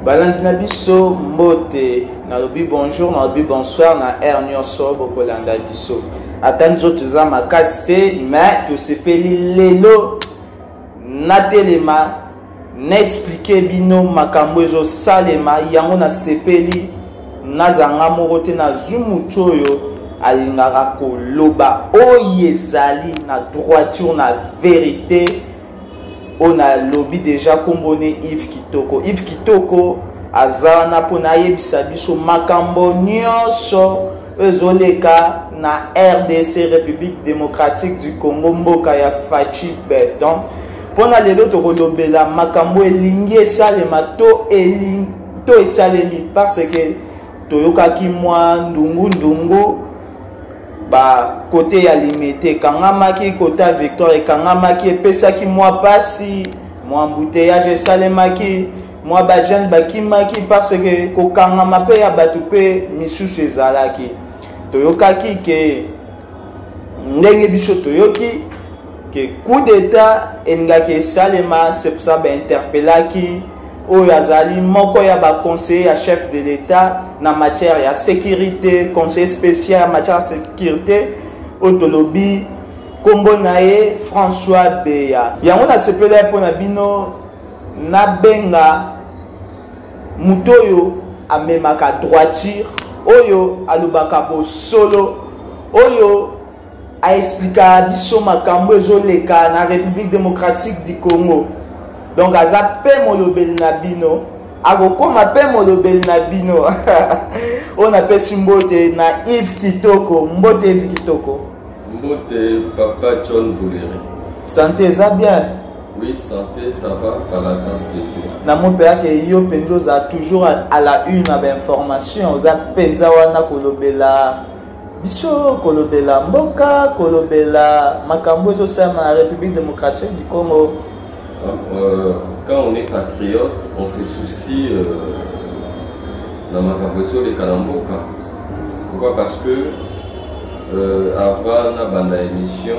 Balandi na biso mbote na lobi bonjour na lobi bonsoir na air nyonso bokolanda biso ata nzoto za makasi te mais tosepeli lelo natelema na expliquer bino makambo ezosalema yango nasepeli nazanga moko te nazwi mutu oyo alingaka koloba oyo ezali na droiture na vérité. On a lobby déjà combiné Yves Kitoko. Yves Kitoko azana pona yebisa biso makambo nyonso ezoleka na RDC République démocratique du Congo mboka ya Fachi Beton. Pona lelo to kolobela makambo elingi esalema to esalemi parce que toyokaki mwa ndungu ba côté ya limité kangamaki côté Victoire kangamaki pesaki mwa pasi mwa embouteillage esalemaki mwa ba jeune bakimaki parce que ko kangama pe ya batu pe misusu ezalaki toyokaki ke ndenge biso toyoki ke coup d'état engaki esalema c'est pour ça ba interpellaki oyo azali moko ya ba conseiller ya chef de l'état na matière ya sécurité, conseiller spécial en matière de sécurité autolobi kombo nae François Beya yango na sepela pona bino na benga mutoyo amemaka droiture oyo alobaka bo solo oyo a expliquer biso makambo ezoleka na République démocratique du Congo. Donc aza pe molobeli na bino agokoma pe molobeli na bino on appelle mbote na Yves Kitoko. Mbote Yves Kitoko. Mbote Papa John Boulere. Santé ça bien? Oui, santé ça va par la grâce de Dieu. Na mon père que yo penjo a toujours à la une avec information za penza wana kolobela biso kolobela mboka kolobela makambo zo sama na République démocratique du Congo. Quand on est patriote, on se soucie dans ma capotion de Kalamboka. Pourquoi? Parce que avant la bande émission,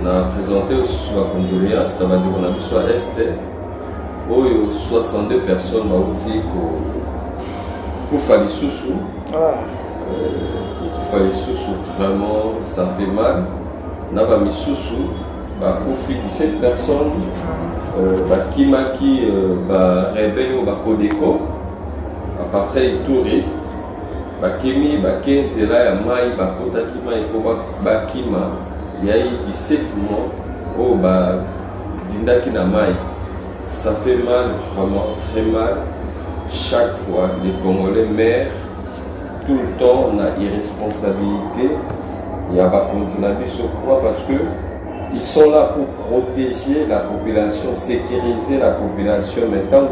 on a présenté aussi sur la Congolais, c'est-à-dire qu'on a vu sur l'Est, où 62 personnes ont dit pour faire les sous-sous. Pour faire les sous-sous, vraiment, ça fait mal. On a mis sous-sous. Pour 17 personnes, Kimaki, Rebelle ou Kodeko, à partir de Touré, Kimi, Kenzela, Yamai, Kota Kima et Bakima, il y a eu 17 mois au Dindaki Namai. Ça fait mal, vraiment très mal. Chaque fois, les Congolais meurent, tout le temps, on a irresponsabilité. Il y a pas continué sur quoi? Parce que ils sont là pour protéger la population, sécuriser la population. Maintenant,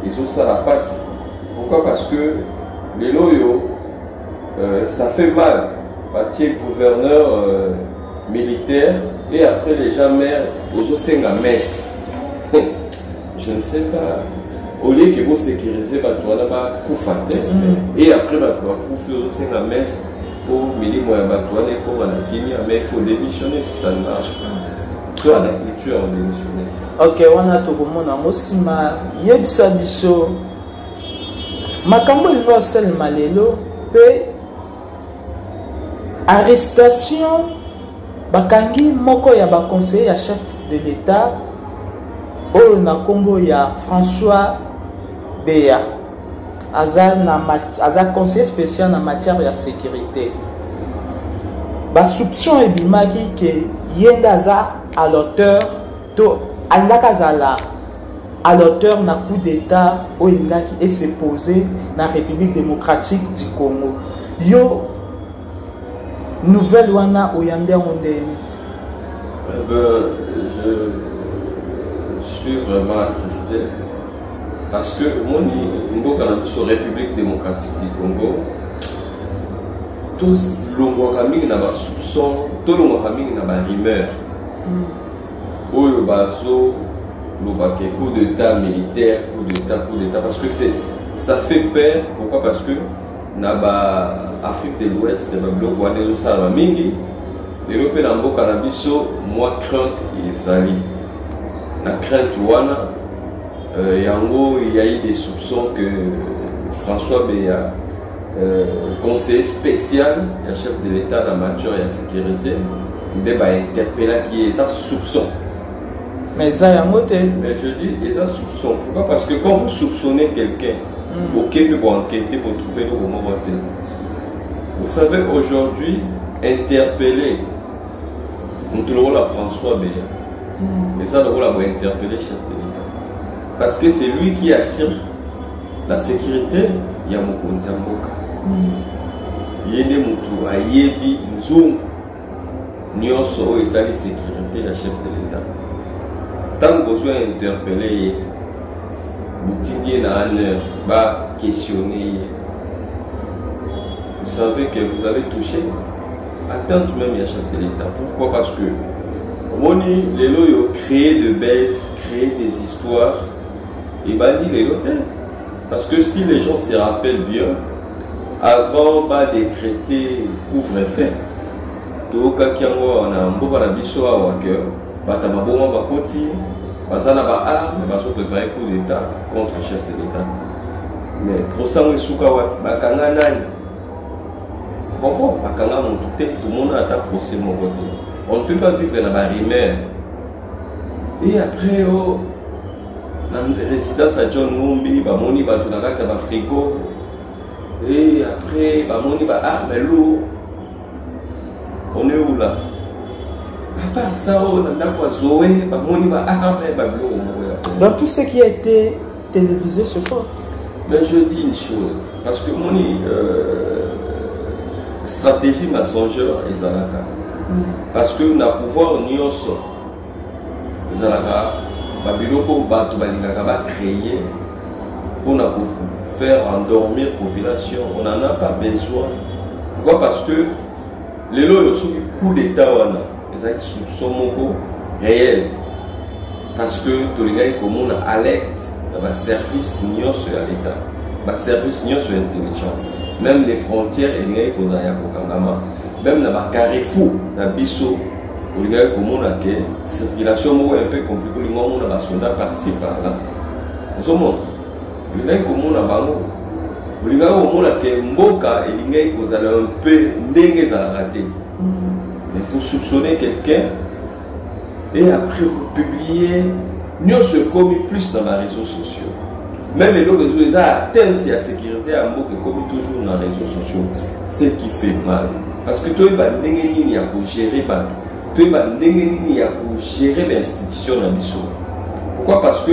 ils ont ça la passe. Pourquoi? Parce que les loyaux, ça fait mal. Bâtir gouverneur militaire et après les gens meurent, ils ont fait la messe. Je ne sais pas. Au lieu qu'ils vont sécuriser, et après, ils ont la messe. Pour Milimo et Batouane pour la Guinée, mais il faut démissionner si ça ne marche pas. Toi, la culture, on démissionne. Ok, on a tout le monde en Mosima, Yebsa Bisso, Makambo Universel Malelo, pe arrestation, Bakangi, Moko ya ba conseiller ya chef de l'État, Oyo na Kombo ya François Beya. Aza conseiller spécial en matière de sécurité. Ba soupçon ebimaki que yenda za à l'auteur to andakazala à l'auteur na coup d'état o ingaki et se poser na République démocratique du Congo. Yo nouvelle wana oyande ondeni. Je suis vraiment attristé. Parce que moi, sur la République démocratique du Congo, tous les gens qui ont des soupçons, tous les gens qui ont des rumeurs, où le bateau, le coup d'état militaire, coup d'état, parce que ça fait peur. Pourquoi? Parce que dans l'Afrique de l'Ouest, dans le bloc Wanezo Salamingi, les Européens ont moi crainte ils allaient. La crainte, Yango, il y a eu des soupçons que François Béa, conseiller spécial, le chef de l'État en matière de la sécurité, il va interpeller qui est ça soupçon. Mais ça, il y a un moté. Mais je dis, il y a soupçon. Pourquoi? Parce que quand vous soupçonnez quelqu'un, auquel vous enquêtez pour trouver le moment voté. Vous savez, aujourd'hui, interpeller, nous trouvons la François Béa. Mais ça, nous allons interpeller le chef de l'État. Parce que c'est lui qui assure la sécurité, il y a Mokonzi Mboka. Il y a des moutous, il y a des zoom, Nyonso, État de sécurité, le chef de l'État. Tant que vous avez interpellé, vous avez questionné. Vous savez que vous avez touché. Attends même le chef de l'État. Pourquoi? Parce que les lots ont créé de baisse, créé des histoires. Et dit les hôtels. Parce que si les gens se rappellent bien, avant de décréter couvre-feu, tout le monde a un peu préparé coup d'État contre le chef de l'État. Mais pour ça, on ne peut pas vivre dans la rumeur. Et après, la résidence à John Mumbi, on a frigo. Et après, mais l'eau, on est où là? À part ça, on a Zoé, dans tout ce qui a été télévisé ce soir. Mais je dis une chose, parce que mon stratégie mensongère est Zalaka. Parce que nous avons pouvoir Nyonso, Zalaka, Babiloko, Batu, Balingaka va créer pour nous faire endormir la population. On n'en a pas besoin. Pourquoi? Parce que les lois sont coup d'État, ils ont soupçons réel. Parce que tous les gars comme on alerte dans le service Nyonso à l'État, le service Nyonso intelligent. Même les frontières, les gars qui ont même dans le carrefour, dans le biseau, les gars comme on a que circulation un peu compliquée, les gens ont des soldats par-ci par-là. Nous sommes les gars comme on a bango, les gars comme on a que Mboka et les gars qui ont un peu n'engagé à rater. Mais vous soupçonnez quelqu'un et après vous publiez, nous se commis plus dans les réseaux sociaux. Même les réseaux sociaux atteignent la sécurité à Mboka comme toujours dans les réseaux sociaux. Ce qui fait mal. Parce que toi, tu vas gérer l'institution dans l'issue. Pourquoi? Parce que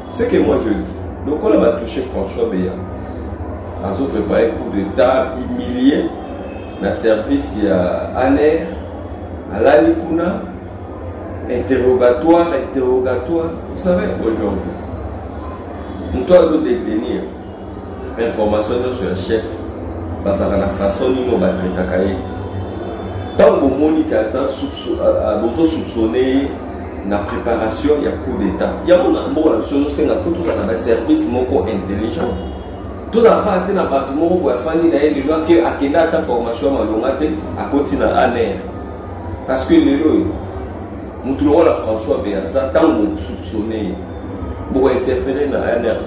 ce que moi je dis, donc on a touché François Béa. À autres préparé coup d'État humilié dans le service, il y a ANER, à l'Alikuna, interrogatoire. Vous savez, aujourd'hui, nous devons détenir information sur le chef. Parce que la façon dont on va traiter tant que Monica a soupçonné la préparation, il y a coup d'État. Il y a un service intelligent. Tout ça va être un bâtiment pour faire ta formation à côté de l'ANER. Parce que les lois, nous trouvons la François Béaza, tant que soupçonné, pour interpeller l'ANER.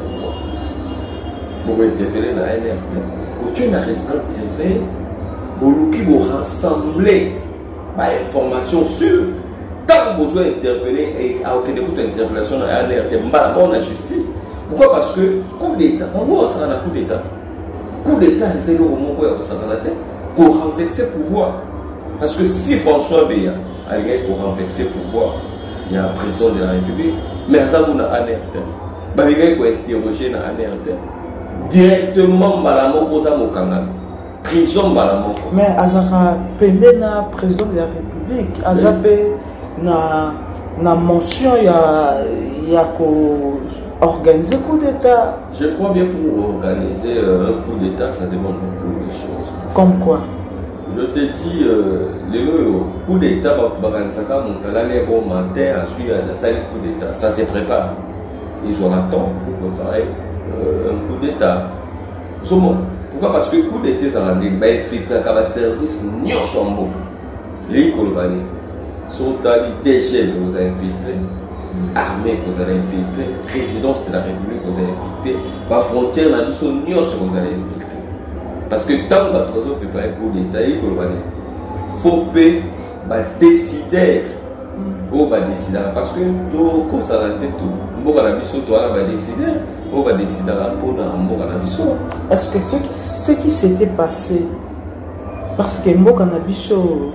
Pour interpeller l'ANER. Tu as une résidence surveillée, qui va rassembler l'information sur tant que besoin d'interpeller et à aucune interpellation dans la justice. Pourquoi? Parce que coup d'État, on va un coup d'État. Coup d'État, c'est le moment où on va pour renverser le pouvoir. Parce que si François Béa a pour renverser le pouvoir, il y a un président de la République, mais ça vous a alerte. Il y a interroger dans l'alerte. Directement Malamoko Zamokanga. Prison Malamoko. Mais Azara Pele na président de la République. Azapé na mention il y a organiser coup d'État. Je crois bien pour organiser un coup d'État, ça demande beaucoup de choses. Comme quoi? Je te dis, le coup d'État, les bon matin, ensuite la salle coup d'État, ça se prépare. Ils ont le temps pour préparer un coup d'État. Pourquoi? Parce que le coup d'État, ça rend des services Nyonso. Les Kolbani sont allés déjà nous infiltrer. armée que vous allez infiltrer, présidence de la République que vous allez infiltrer, la frontière, la mission, que vous allez infiltrer. Parce que tant que vous avez préparé pour l'État, il faut décider. Où va décider parce que tout comme ça la tête tout la mission toi va décider où va décider pour la mission. Est-ce que ce qui s'était passé parce que Mboka Nabiso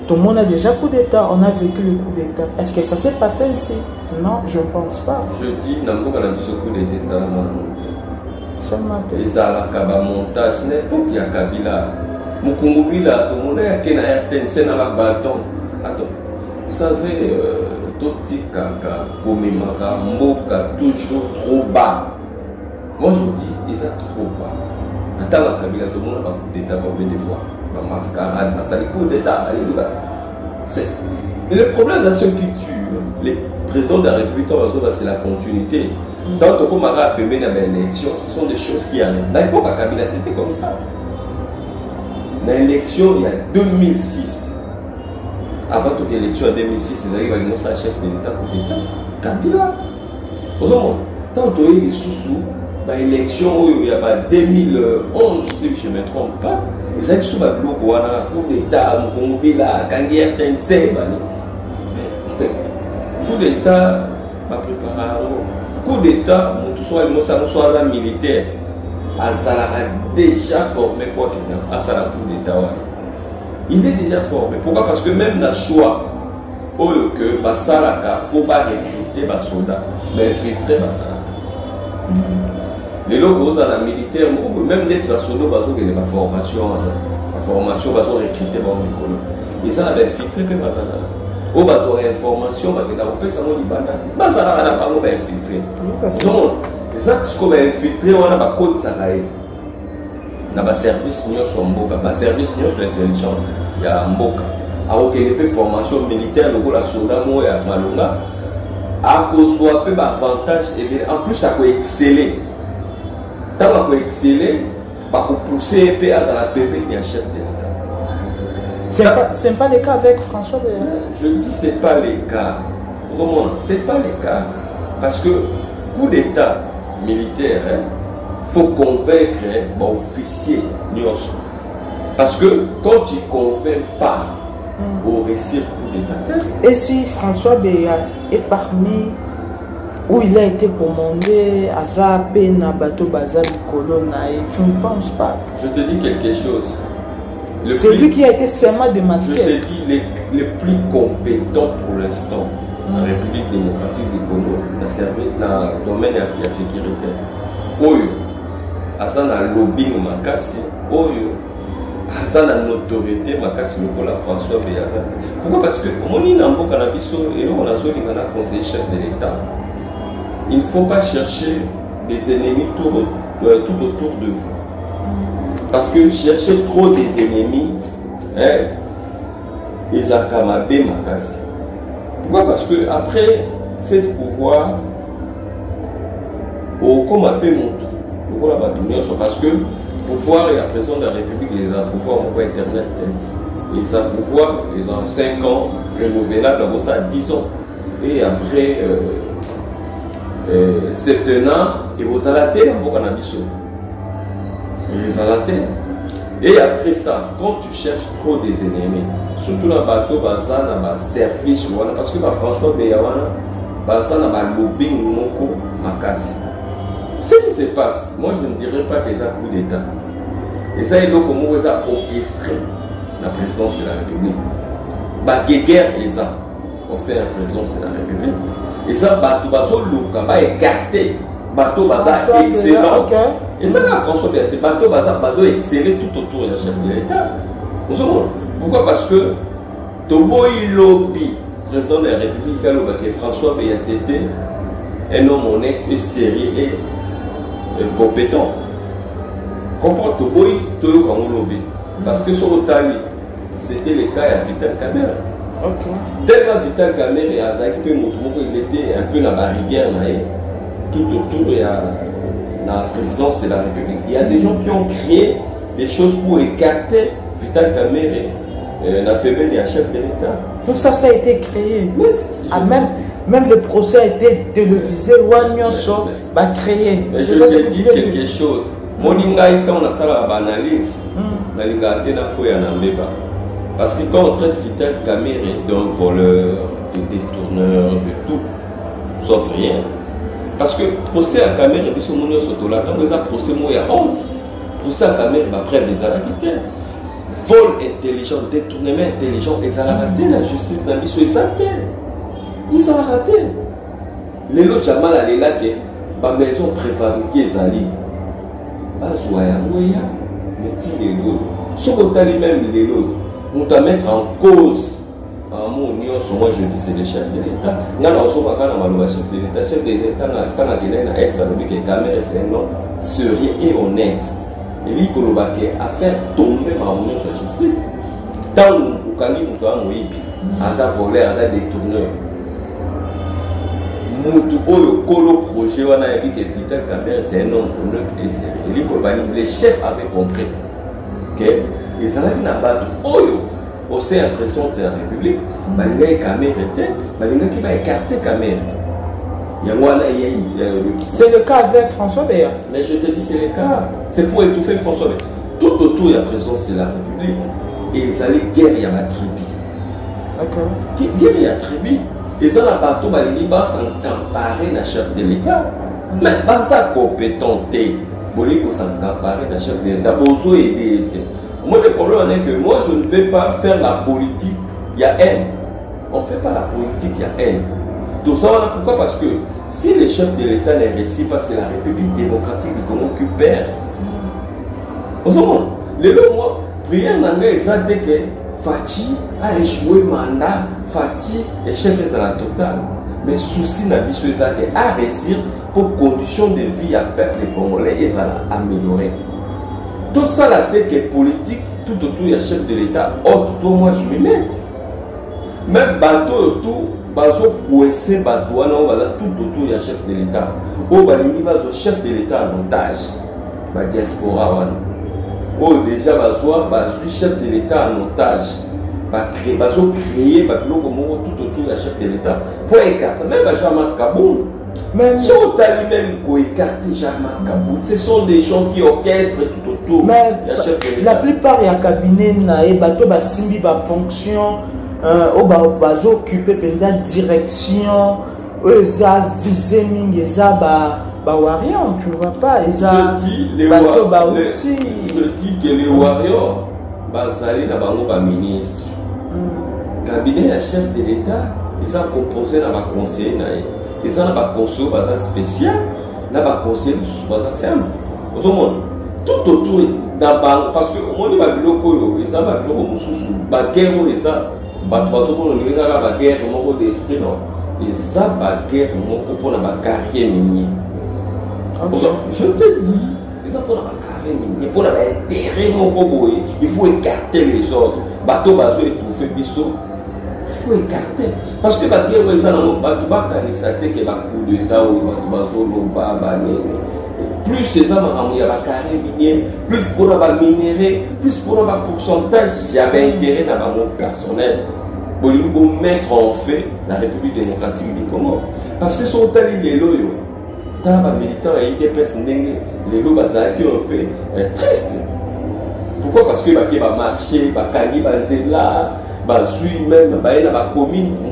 tout le monde a déjà coup d'état, on a vécu le coup d'état, est-ce que ça s'est passé ici? Non, je ne pense pas. Je dis Mboka Nabiso coup d'état ça seulement ezala kaba montage n'importe ya Kabila Mukungubila tout le monde a kena RTNC na la bâton. Attends, vous savez, tout petit caca, Komemaka, Mboka, toujours trop bas. Moi je dis, ils sont trop bas. Attends, la Kabila, tout le monde a coup d'état pour des fois. La mascarade, ça les coup d'état. Le problème dans ce qui tue, les présidents de la République, c'est la continuité. Tant que Komara a permis l'élection, ce sont des choses qui arrivent. Dans l'époque, à Kabila, c'était comme ça. L'élection, il y a 2006. Avant toute l'élection en 2006, ils arrivent à annoncer un chef de l'État pour l'État. Kabila. Tant que il est sous l'élection, il y a 2011, si je ne me trompe pas, ils arrivent sous le bloc, il y a un coup d'État, coup d'État, coup d'État, soit militaire, déjà formé quoi qu'il y a, coup d'État. Il est déjà formé. Pourquoi? Parce que même dans le choix, que Basalaka, pour recruter les soldats, mais infiltrer Basalaka. Les locaux dans la militaire, même d'être la soldat, il y a la formation, va recruter les colons. Et ça, va infiltrer Basalaka. Ou va avoir information, va faire ça au Liban. Basalaka n'a pas infiltré. Donc, c'est ça qu'on va infiltrer, on a un code Sahara. Il y a un service sur Mboka, un service sur l'intelligence, il y a Mboka. Alors qu'il y a une formation militaire, le la soldat, il y a Malunga. À cause de l'avantage, en plus, ça peut exceller. Tant qu'on peut exceller, on peut pousser à la PV, il y a un chef de l'État. Ce n'est pas le cas avec François Béa. Je dis ce n'est pas le cas. Vraiment, ce n'est pas le cas. Parce que coup d'État militaire, il faut convaincre l'officier. Parce que quand tu ne convaincs pas au récit coup d'État. Et si François Béa est parmi où il a été commandé à Zapé, Nabato, Bazal, Kolonae, tu ne penses pas? Je te dis quelque chose. C'est lui qui a été seulement démasqué. Je te dis les plus compétents pour l'instant. La République démocratique du Congo, dans le domaine de la sécurité. Oyo, asa na lobbying makasi, oyo, asa na notoriété makasi lokola François Béa. Pourquoi? Parce que on est dans Mboka Nabiso et on a conseiller chef de l'État. Il ne faut pas chercher des ennemis tout autour de vous. Parce que chercher trop des ennemis, ils ont kamabé makasi. Pourquoi? Parce que après ce pouvoir, comme appelle mon tour, parce que pouvoir et la présidence de la République, ils ont pouvoir au Internet. Ils ont pouvoir, ils ont 5 ans, renouvelable, d'abord ça 10 ans. Et après 7 ans, ils vont à la terre, ils vont à la terre. Et après ça, quand tu cherches trop des ennemis, surtout dans le bateau, dans le service, parce que François Béa, dans le lobbying, ce qui se passe, moi je ne dirais pas qu'ils ont coup d'État. Et ça, ils ont orchestré la présidence de la République. Guerre, ils ont. On sait la présidence de la République. Et ça, bateau, va écarter. Bateau, excellent. Et ça, François Béa, bateau, excellent tout autour du chef de l'État. Pourquoi? Parce que Toboy Lobby, président de la République, François Béa, c'était un homme honnête et sérieux et compétent. Comprends Toboy, Toyo Lobby. Parce que sur l'Otali, c'était le cas à Vital Kamere. Tellement Vital Kamere et Azaki, il était un peu dans la barrière, tout autour de la présidence de la République. Il y a des gens qui ont créé des choses pour écarter Vital Kamere, la PB et la chef de l'État. Tout ça, ça a été créé. Même le procès a été télévisé, Wanyoso va créer. Mais je te dis quelque chose. Moninga est quand on a ça la banalise. Nalinga tena koya na mbeba. Parce que quand on traite Vital Kamerhe d'un voleur, de détourneur, de tout, sauf rien. Parce que procès à Kamerhe, biso monyo sotola, quand vous avez procès moi ya honte. Procès à Kamerhe, après les alakité. Vol intelligent, détournement intelligent, ils ont raté la justice dans biso, ils ont raté. Les lots jamal à l'éla que ma maison préfabriquée zali. Pas joie moya, mais ti les lots. Ce qu'on t'a même les lots. On t'a mettre en cause en mon union, moi je dis c'est le chef de l'État. N'a pas aussi pas le chef de l'État. Chef de l'État n'a pas gagné na est alors que Kamerhe c'est un nom sérieux et honnête. Et lui Kolobake a fait tomber ma union sur la justice. Tant où Kangi Moutoua Moïbi, Aza voleur, Aza détourneur. Moutou Oyo Kolo projet on a dit que Vital Kamerhe c'est un homme honnête et sérieux. Et lui Kolobani, les chefs avaient compris que les Arabes n'a pas Oyo. Au sein de la présidence de la République, Balinga Kamerhe était, Balinga qui va écarter Kamerhe. C'est le cas avec François Béa. Mais je te dis, c'est le cas. C'est pour étouffer François Béa. Tout autour de la présidence de la République, ils allaient guerre à la tribu. D'accord. Guerre à la tribu. Ils ont la bateau, ils vont s'emparer la chef de l'État. Mais pas ça compétenté. Ils vont s'emparer la chef de l'État. Ils vont aider. Moi, le problème est que moi, je ne vais pas faire la politique, il y a haine. On ne fait pas la politique, il y a haine. Tout ça, pourquoi? Parce que si le chef de l'État ne réussit pas, c'est la République démocratique du Congo qui perd. Au second, les lois, moi, prière n'a pas été que Fati a échoué mandat, Fati échec à la totale. Mais souci n'a pas été à réussir pour conditions de vie à peuple congolais et à améliorer. Tout ça, la tête est politique, tout autour, il y a chef de l'État. Tout moi, je me mets. Même bateau autour, bateau coincé, bateau, tout autour, il y a chef de l'État. Au Balini, bateau chef de l'État en otage. La diaspora, déjà, bateau chef de l'État en otage. Bateau créé, bateau tout autour, il y a chef de l'État. Pour écarter, même Benjamin Kaboul. Même si on t'a lui-même pour écarter Germain Kaboul, ce sont des gens qui orchestrent tout autour. Mais la plupart des cabinets et bateaux simbi ba fonction au bazo occupé pendant direction eza visé mingi eza ba warrior, tu vois pas eza bateau ba outil. Je dis que les warriors bazali na bango ba ministre. Cabinet ya chef de l'État, ils ont composé na ba conseiller na ils ont un conseil spécial, un conseil simple. Tout autour d'abord, parce que au moins ils ont un guerre, ils ont d'esprit, ils ont guerre pour la carrière minière. Je te dis, ils ont pour la carrière minière, pour l'intérêt, il faut écarter les ordres. Bateau bateau étouffé biseau. Il faut écarter. Parce que les gens qui ont coup d'État plus ces hommes ont un carré minier, plus pour avoir minéré, plus pour avoir pourcentage, j'avais intérêt dans mon personnel. Pour mettre en fait la République démocratique du Congo. Parce que sont allés les loyaux. Dans les militants et les personnes, les lois qui ont un peu triste. Pourquoi? Parce que les marché, les là. Même la commune, on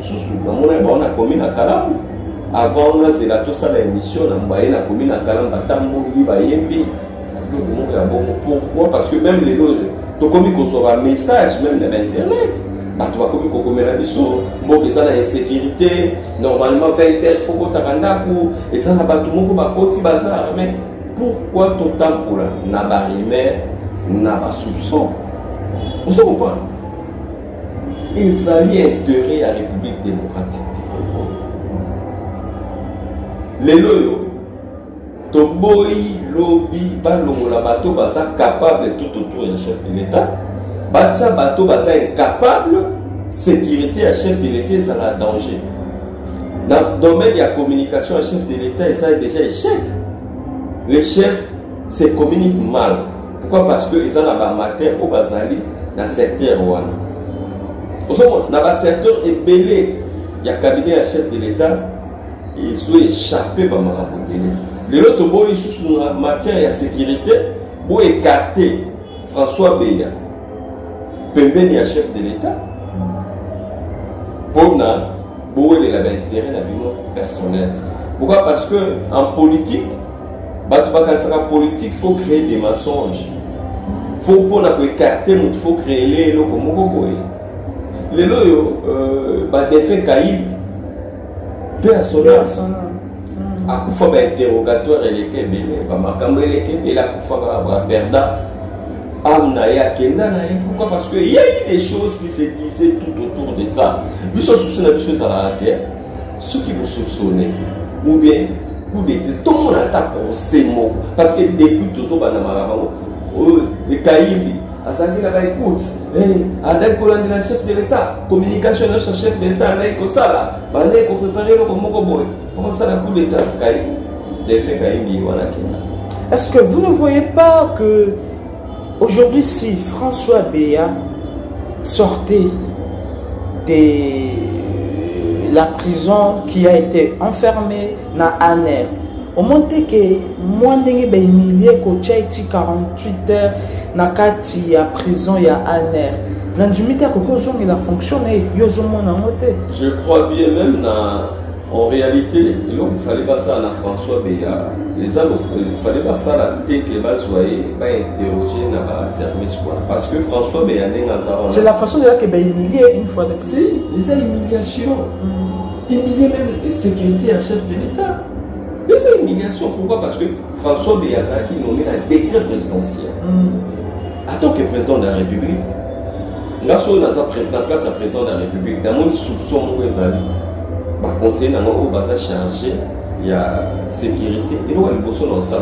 a commune à Kalam. Avant, c'est la toute la émission, on a la commune à Kalam, pourquoi? Parce que même les lots, tu as un message même de l'internet. Tu as une insécurité, normalement 20 heures, il faut que tu aies et ça n'a pas tout le monde qui bazar. Mais pourquoi tout le temps pour la barrière, n'a pas soupçon? On se comprend. Ils allaient intérêt à la République démocratique. Les loyaux, Toboyi, Lobby, Balongola Bato, Baza capable tout autour du chef de l'État. Bacha Bato, Baza incapable, sécurité à chef de l'État, ça a danger. Dans le domaine de la communication à chef de l'État, ça a déjà échec. Les chefs se communiquent mal. Pourquoi? Parce qu'ils ont la matière au Bazali dans le secteur Rwanda. Dans le secteur ébélé, il y a un cabinet à chef de l'État. ils ont échappé par ma rambouille. Les autres boys sous la matière de sécurité pour écarter François Beya, Pembeni chef de l'État, pour il a intérêt personnel. Pourquoi? Parce que en politique, il faut créer des mensonges. Il faut pour écarter, il faut créer les lots comme les lots, des faits caïbs. Personnel. À coup fois interrogatoire et les kébélés, pourquoi? Parce qu'il y a eu des choses qui se disaient tout autour de ça. Ils sont soupçonnés des choses à la terre. Ceux qui vous soupçonnez, ou bien, tout le monde attaque ces mots. Parce que depuis toujours, les caïbs, Azaki là écoute, Adel Kolandi le chef de l'État, communication de chef de l'État, Naïko Sala, Naïko préparer le Mokoboy. Comment ça la coup d'État, Kaïb, les faits Kaïb, est-ce que vous ne voyez pas que aujourd'hui, si François Beya sortait de la prison qui a été enfermé dans Aner, au moment que moins de milliers qui 48 heures dans la prison il y a Aner, il a fonctionné. Je crois bien même en réalité, il fallait pas ça à François Beya. Il fallait pas ça la tête que va interroger dans le service. Parce que François Beya c'est la façon de dire qu'il est humilié une fois. C'est des humiliations. Humilier même la sécurité en chef de l'État. Des humiliations. Pourquoi? Parce que François Beya qui nommé un décret présidentiel. En tant que président de la République, là, sur la président de la République, dans mon soupçon, conseiller n'a pas chargé il y a sécurité et nous allons dans ça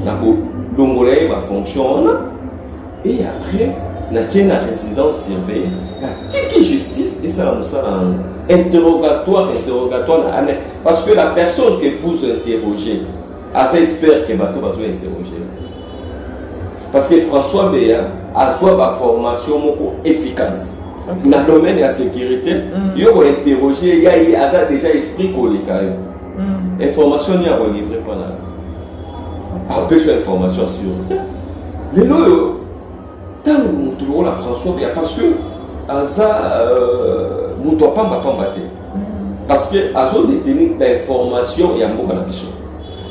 la fonction et après na tient la résidence surveillée la justice et ça interrogatoire parce que la personne que vous interrogez espère que bateau va interroger parce que François Beya a soit ma formation efficace. Dans le domaine de la sécurité, il y a interrogé, il y a déjà esprit collé. Information il y a livré pendant. Après sur l'information sur. Les lots, tant que nous la François, parce que Aza nous ne doit pas battre. Parce que Azo détenu d'information et à mon ambition.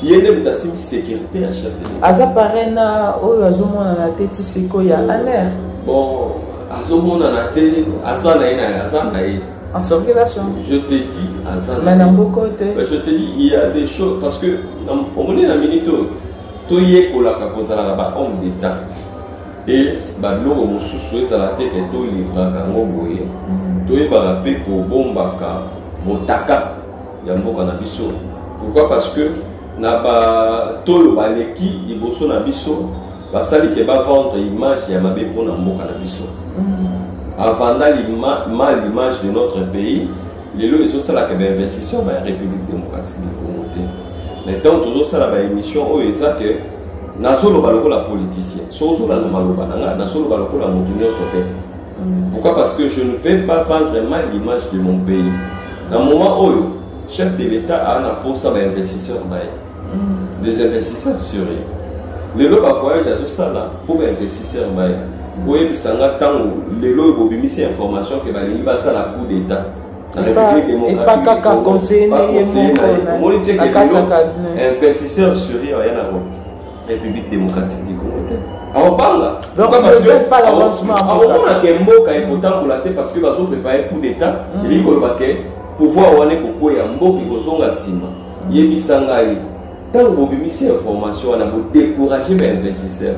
Il y a une sécurité en chef de l'État. Aza parena, Azo mon la tête, c'est quoi il y a Aner. Bon. En circulation. Je te dis, je te dis, il y a des choses parce que on est dans la minute, tu y es pour la cause là-bas, homme d'État. Et l'eau, mon sous à la tête, tu livres à Moboye, tu es barapé pour Bombaka, Motaka, il y a un mot qu'on a biso. Pourquoi? Parce que n'a tolo baleki, il bosse na biso. Basali qui va vendre l'image il y a ma pour na mboka na biso. Avant l'image de notre pays, les lois sont là que l'investissement dans la République démocratique du Congo. Les temps toujours ça la émission où ils ça que nasolo baloko la politicien. Sozo la maloba nanga nasolo baloko la montunyo sauté. Pourquoi? Parce que je ne vais pas vendre mal l'image de mon pays. Dans le moment où le chef de l'État a un apport ça va investisseurs des investisseurs sérieux. Les lois voyage à ça là pour investisseurs oui, ça n'a tant les lois bobimisi information que va ça la coup d'État. La République démocratique du Congo. Investisseurs sérieux rien à voir. République démocratique du Congo. Alors parle. Parce que pas l'avancement. Alors on a qu'un mot qui est important pour la tête parce que va préparer coup d'État. Il dit que pouvoir on est koko ya mboki kozonga sima. Yebisanga yi. Tant que vous avez ces informations, on a découragé les investisseurs.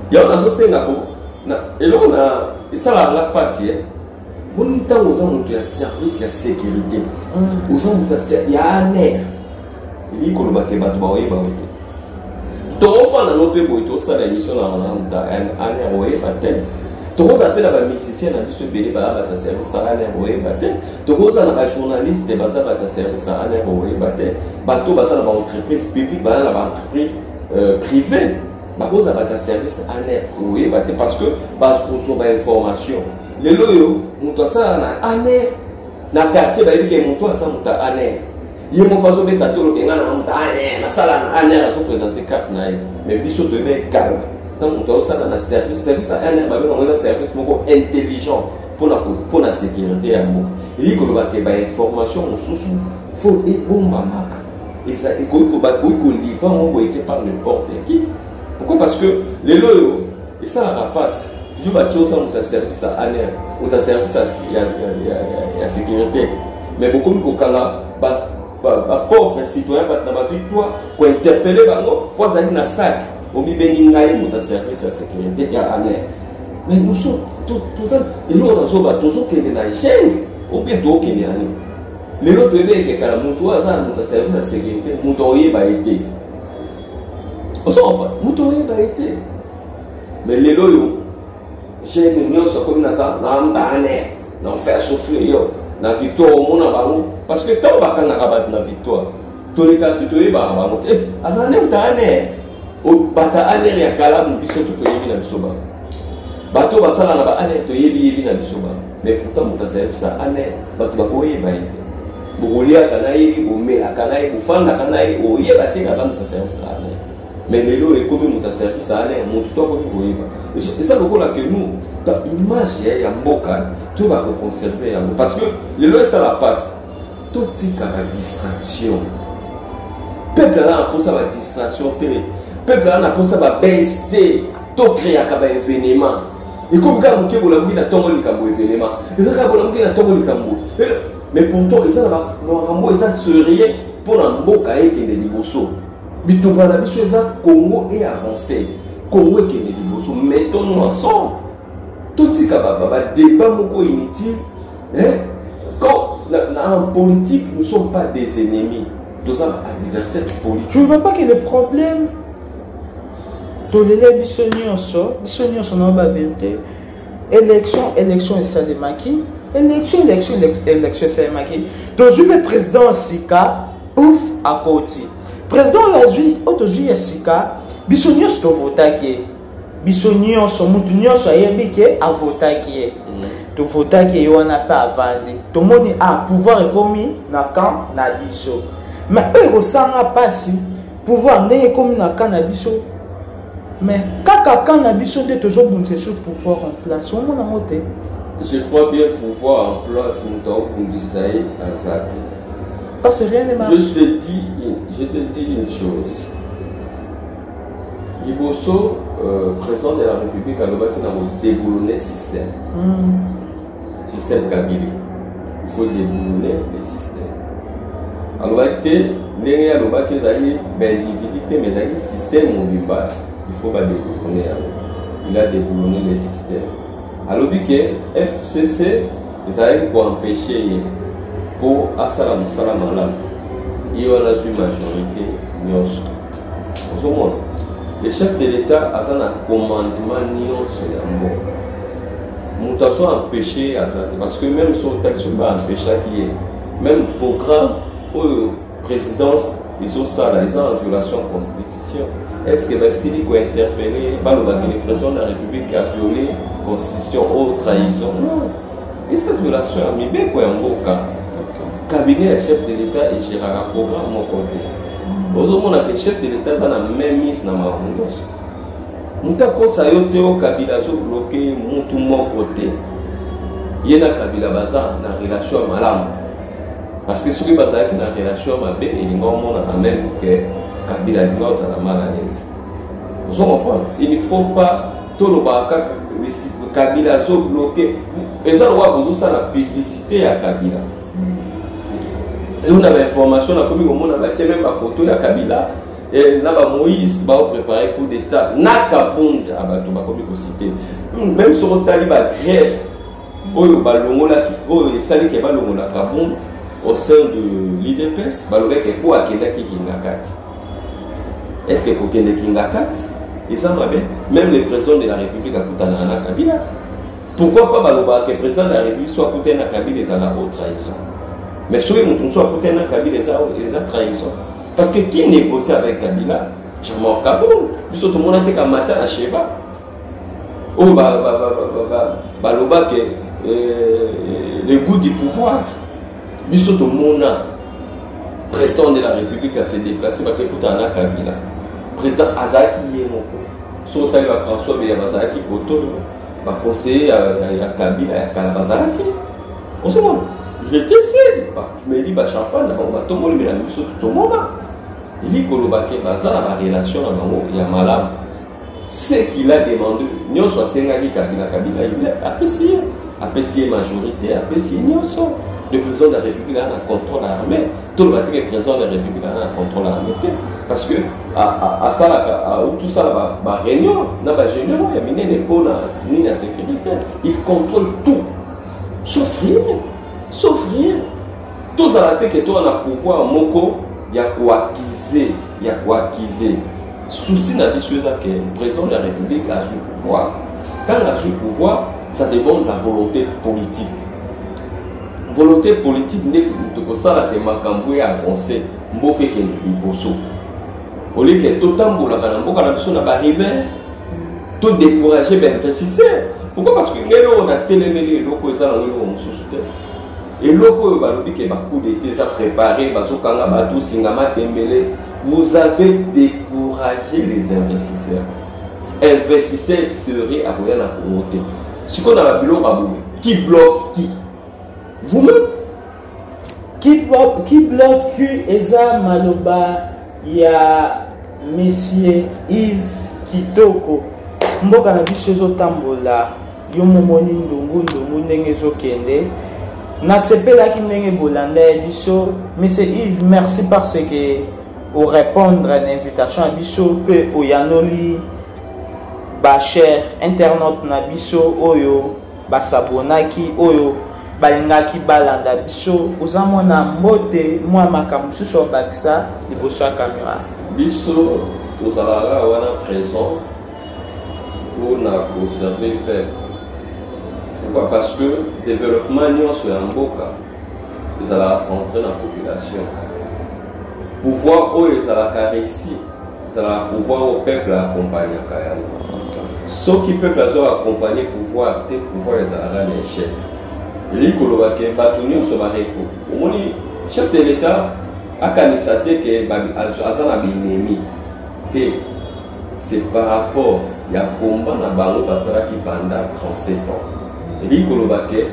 Il y a un et là, on a, et ça la passe, on a un service de sécurité. Il y a un air. Il dit qu'on va te battre. Donc, on fait un autre peu, ça, la mission, on a un air, tu as appelé la musicien, tu as appelé la service à l'air, tu as appelé la journaliste, tu as appelé la service à l'air, tu as appelé l'entreprise publique, l'entreprise privée, tu as appelé la service à l'air, parce que tu as appelé l'information. Les loyaux, tu as appelé la quartier, tu as appelé la Il y a mon pas de tatou qui est là, la salle à se présenter carte, mais biso de calme. Tant que ça dans le service à un service intelligent pour la sécurité à moi. Il dit que les informations faut et bon mamaka. Et ça est que livre on été par n'importe qui. Pourquoi? Parce que les loyaux et ça la passe. Il y a des choses dans service à l'air, ou dans service à sécurité. Mais beaucoup de gens pauvres citoyens dans ma victoire pour interpeller pour aller dans le sac au milieu de la service à sécurité. Mais nous sommes tous ça. Et nous sommes toujours qui est dans la chaîne, ou bien tout qui est dans les autres bébés qui sont dans le service à sécurité, nous devons été. On s'en va, nous devons été. Mais les loyaux, j'ai une union sur comme ça, on fait souffrir, la victoire au monde, parce que tant qu'on a rabattu la victoire, tous les cas, tu es bas, on est à un année, au bata année, il y a Kalam, nous sommes tous les gens soba. Bateau va s'en aller, année, tu es bien à soba. Mais pourtant, mon service ça, année, bateau va courir, bah, Boulia Kanaï, ou Mela Kanaï, ou Fanda Kanaï, ou Yabate Kazam, ta service à année. Mais les lots est comme mon service à année, mon tout comme et ça, le rôle que nous, ta image, il y a un bocal, tout va conserver. Parce que les lois, ça la passe. Tout dit qu'à la distraction. Peuple là, pour ça, la distraction télé. Peuple là, pour ça, la baisser. Tout créer un événement. Et comme quand vous avez un événement, et ça, vous avez un événement. Mais pourtant, ça va serait pour un beau cahier qui est des bossos. Bitumba la biso ça Congo est avancé. Congo est des bossos. Mettons-nous ensemble. Tout ce qui est débat inutile. Quand en politique, nous ne sommes pas des ennemis. Nous sommes adversaires politiques. Tu ne vois pas que le problème tolélé bisogno so non ba vérité. Élection et ça les maquis. Élection c'est maquis. Donc je vais président Sika ouf à côté. Président Lazui autoji Sika bisogno sto voter qui bisogno so mutunyo so yebike a voter qui to voter qui on n'a pas vendre. Tout le monde a pouvoir commis na camp na biso. Mais eux resanga passi pouvoir n'est commis na camp na biso. Mais quand on a besoin de toujours monter sur pouvoir en place, on a monté. Je crois bien pouvoir en place, nous avons pour dire ça. Parce que rien ne marche. Je te dis une chose. Ibosso, président de la République, a déboulonné le système. Système Kabila. Il faut déboulonner le système. Alors, il y a des individualités, mais il y a un système mobile. Il faut pas déboulonner. Il a déboulonné le système. Alors, que FCC, ils arrivent pour empêcher, pour Assalam Salamala, il y a une majorité. Le chef de l'État a un commandement. Nous avons empêché, parce que même son texte va empêcher qu'il y ait même programme pour présidence. Ils ont ça, ils ont en violation de la Constitution. Est-ce que Vassili peut interpeller le président de la République qui a violé la Constitution ou trahison? Non. Et cette violation a mis bien quoi en beau cas. Cabinet chef de l'État et gérera un programme à mon côté. Aujourd'hui, le chef de l'État a la même mise dans ma ronde. Nous avons sayoté au Kabila bloqué tout mon côté. Il y a Kabila Baza dans la relation à Malam. Parce que ce qui est dans la relation à il y a même que Kabila est mal à l'aise. Vous comprenez? Il ne faut pas tout le Kabila bloqué. Et ça, vous avez la publicité à Kabila. Et on a l'information, on a même la photo de Kabila. Et là, Moïse va préparer coup d'État. Nakabond, même sur le taliban grève, au sein de l'IDPS, est-ce que pour Kende Kingakat, même le président de la République a coûté à Kabila? Pourquoi pas que le président de la République soit coûté à Kabila et à la haute trahison? Mais si on soit coûté à Kabila et à la trahison. Parce que qui négocie avec Kabila? Jean-Marc Kaboul. Tout le monde a été comme matin à Cheva. Oh, le goût du pouvoir. Tout le monde a. président de la République a se déplacé parce que tout en a Kabila président Azaki Yemoko sur le François Bazaki Koto va conseiller à Kabila et à Kalabazaki on se demande il était seul mais il dit champagne on va tomber le mélange tout le monde il dit que Bazar a relation il y a malade ce qu'il a demandé nous soit Sengali Kabila il a apprécié majorité apprécié nous le président de la République a un contrôle armé. Tout le président de la République a un contrôle armé. Parce que tout ça va réunion, il y a une sécurité. Il contrôle tout. Sauf rien. Sauf rien. Tout ça que toi on a pouvoir moko, il y a quoi acquiser. Il y a quoi acquiser. Souci n'a pas que le président de la République a joué le pouvoir. Quand il a joué le pouvoir, ça demande la volonté politique. Volonté politique n'est que ça que Makamboué a avancé mboke ke liboso au lieu que tout temps la mboka na biso na ba rebelle tout décourager ben investisseurs pourquoi parce que lelo on a télémélé loko ezala ngelo mususu te et loko ba lobi ke ba coup d'été ça préparé bazo kanga ba tout singama tembele vous avez découragé les investisseurs investisseurs seraient à rien à monter ce qu'on a la bilo aboué qui bloque qui vous-même qui bloque Eza Maloba ya Monsieur Yves Kitoko mboka na biso ezotambola yo momoni ndungu ndenge ezokende nasepelaki ndenge bolanda ya biso Monsieur Yves merci parce que au répondre à l'invitation à biso pe oyanoli ba cher internaute na biso oyo basabonaki oyo balingaki balanda biso ozamona mbote mwa makambo susu bakisa liboso ya caméra biso tozalaka wana présent pour na conserver le peuple. Pourquoi? Parce que le développement nyonso ya mboka ezalaka centré na population. Pouvoir oyo ezalaka réussi ezalaka pouvoir au peuple accompagnaka yango. Soki peuple azo accompagner pouvoir te pouvoir ezalaka na échec. Il kolobake bato nyonso bareko omoni chef de l'état akanisa te ke aza na binemi te c'est par rapport ya combat na bango basalaki pendant 37 ans. Il kolobake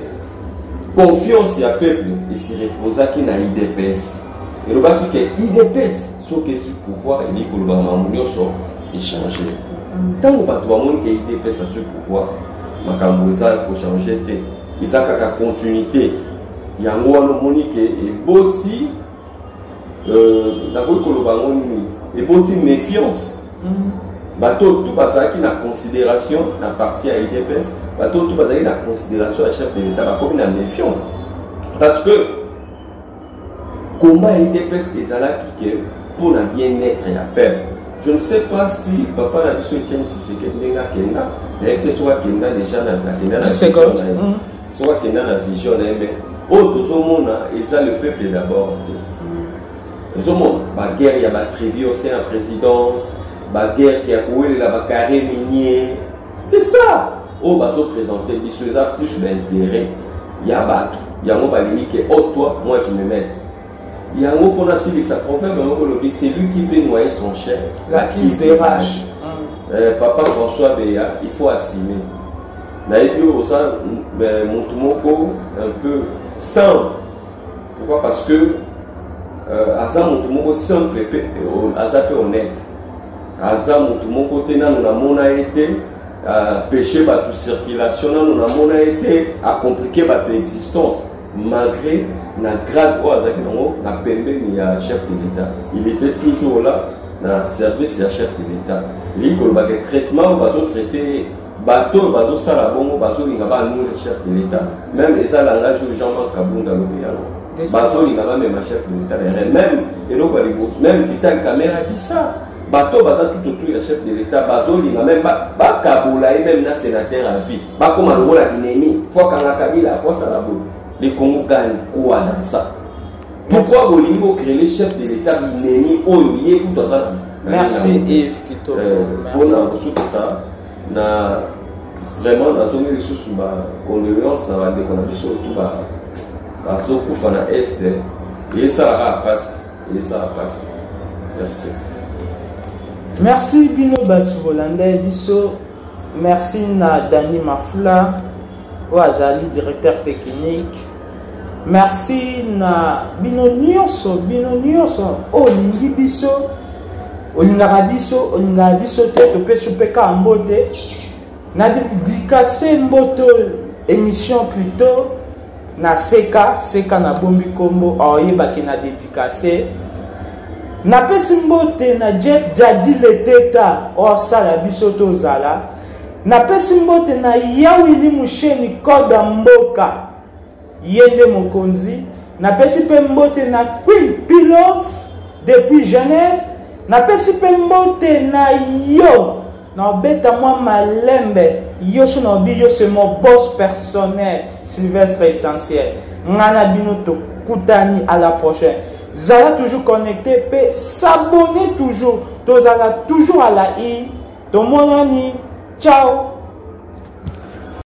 confiance ya peuple esi reposaki na IDPS elobaki ke IDPS soki esi pouvoir il kolobaka mamu nyonso échanger ntango bato bamoni ke IDPS asui pouvoir makambo eza kochange te eza kaka continuité yango wana omoni ke eboti nakoki koloba yango nini eboti méfiance bato tout bazalaki na considération na parti ya IDPS bato tout bazalaki na considération ya chef de l'état bakomi na méfiance parce que combat ya IDPS ezalaki ke pour na bien-être ya peuple. Je ne sais pas si papa na biso Etienne Tshisekedi ndenge akenda nayebi te soki akenda déjà na soit qu'il y a la vision, mais autre ils ont le peuple d'abord. Ils ont la guerre, il y a la tribu au sein de la présidence, la guerre qui a couru la carré minier. C'est ça. Oh, bah, ils ont présenté, ils ont plus d'intérêt. Il y a battu. Il y a un qui est oh, toi, moi je me mets. Il y a un mot pour assurer sa conférence, c'est lui qui veut noyer son chef. La qui se dérache. Papa François Béa, il faut assumer. Montumoko un peu simple. Pourquoi? Parce que Aza Montumoko simple et Aza peu honnête. Aza Montumoko tena nous a été péché par toute circulation, nous a été à compliquer par l'existence malgré la grade où Aza na pembe ni chef de l'État. Il était toujours là dans le service de chef de l'État. Il y a des traitements, on va traiter bateau bazo sala bongo bazo linga ba nous chef de l'état même les langage Jean-Marc Kabunda lobiano bazo linga ba même chef de l'état même eloko libo même Vital Caméra dit ça bateau baza tout autour ya chef de l'état bazo linga même ba Kabula et même na sénateur à vie ba comme le rôle ennemi fois quand la Kabila fois sala bongo les Congo gagnent quoi dans ça pourquoi Bolingo créer les chefs de l'état ennemi oyo tout ça. Merci Yves Kitoko merci pour ça na vraiment na zone les sous ba condoléances na bande qu'on a biso tout ba bazo kufa na est et ça la passe et ça passe. Merci. Merci Bino Batsubolande Biso. Merci na Dani Mafula, Oazali, directeur technique. Merci na Bino Nyonso, Olingi Biso, Olingara Biso, te to pe supeka ambote. Na dédicacé mboto émission plutôt na Seka na Bombi Kombo oyebaki na dédicacé. Na pesi mbote na Jeff Jadi Leteta osala biso tozala. Na pesi mbote na Yawili Musheni Koda Mboka yende mokonzi. Na pesi pe mbote na Queen Pilov depuis Genève. Na pesi pe mbote na yo na beta moi malembe yo so na bi yo c'est mon boss personnel Sylvestre Essentiel. Ngana bino to kutani à la prochaine. Zala toujours connecté pe s'abonner toujours. Tozala toujours à la i. To monani. Ciao.